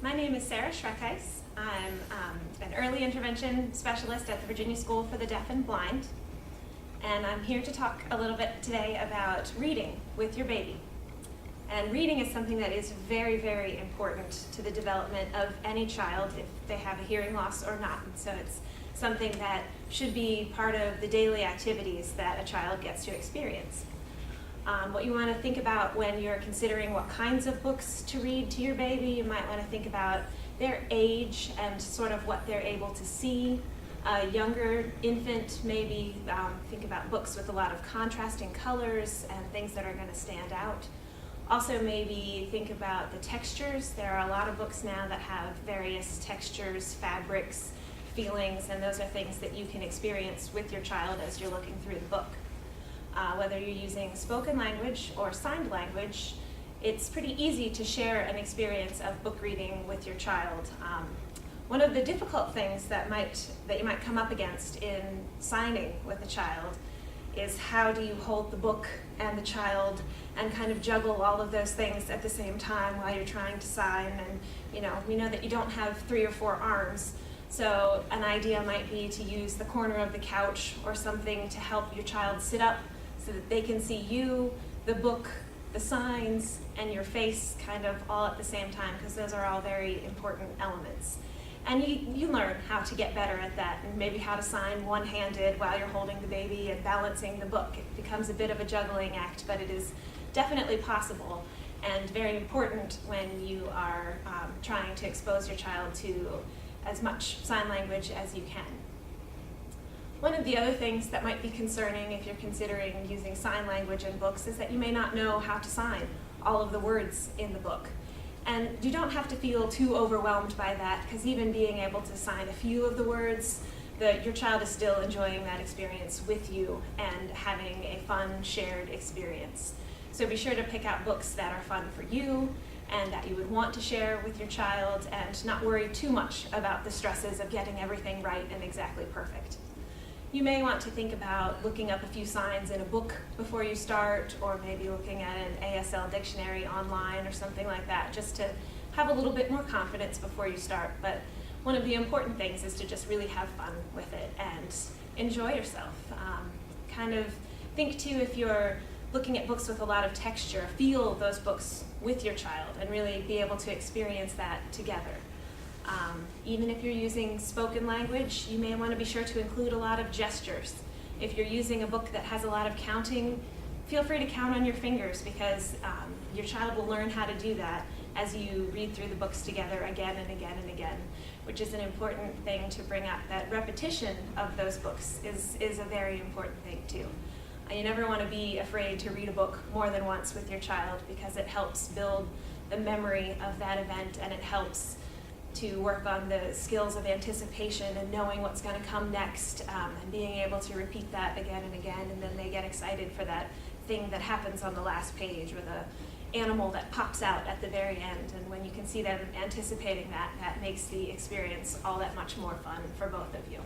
My name is Sarah Shreckhise. I'm an early intervention specialist at the Virginia School for the Deaf and Blind, and I'm here to talk a little bit today about reading with your baby. And reading is something that is very, very important to the development of any child, if they have a hearing loss or not. And so it's something that should be part of the daily activities that a child gets to experience. What you want to think about when you're considering what kinds of books to read to your baby, you might want to think about their age and sort of what they're able to see. A younger infant, maybe think about books with a lot of contrasting colors and things that are going to stand out. Also, maybe think about the textures. There are a lot of books now that have various textures, fabrics, feelings, and those are things that you can experience with your child as you're looking through the book. Whether you're using spoken language or signed language, it's pretty easy to share an experience of book reading with your child. One of the difficult things that you might come up against in signing with a child is how do you hold the book and the child and kind of juggle all of those things at the same time while you're trying to sign. And we know that you don't have 3 or 4 arms, so an idea might be to use the corner of the couch or something to help your child sit up so that they can see you, the book, the signs, and your face kind of all at the same time, because those are all very important elements. And you learn how to get better at that, and maybe how to sign one-handed while you're holding the baby and balancing the book. It becomes a bit of a juggling act, but it is definitely possible and very important when you are trying to expose your child to as much sign language as you can. One of the other things that might be concerning if you're considering using sign language in books is that you may not know how to sign all of the words in the book. And you don't have to feel too overwhelmed by that, because even being able to sign a few of the words, your child is still enjoying that experience with you and having a fun, shared experience. So be sure to pick out books that are fun for you and that you would want to share with your child, and not worry too much about the stresses of getting everything right and exactly perfect. You may want to think about looking up a few signs in a book before you start, or maybe looking at an ASL dictionary online or something like that, just to have a little bit more confidence before you start. But one of the important things is to just really have fun with it and enjoy yourself. Kind of think too, if you're looking at books with a lot of texture, feel those books with your child and really be able to experience that together. Even if you're using spoken language, you may want to be sure to include a lot of gestures. If you're using a book that has a lot of counting, feel free to count on your fingers, because your child will learn how to do that as you read through the books together again and again and again, which is an important thing to bring up. That repetition of those books is a very important thing too. You never want to be afraid to read a book more than once with your child, because it helps build the memory of that event, and it helps to work on the skills of anticipation and knowing what's going to come next, and being able to repeat that again and again, and then they get excited for that thing that happens on the last page, or the animal that pops out at the very end. And when you can see them anticipating that, that makes the experience all that much more fun for both of you.